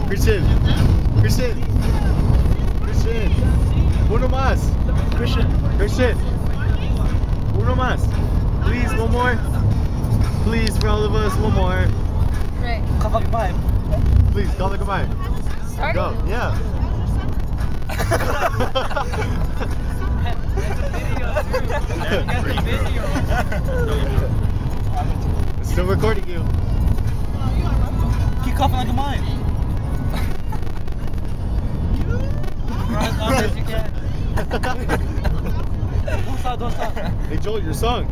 Christian. Christian. Christian. Uno más. Christian. Christian. Uno más. Please, one more. Please, for all of us, one more. Right. Please, call it goodbye. Go. Yeah. Still recording you. Keep coughing like a mime. As long as you can. Don't stop, don't stop. Hey Joel, your song.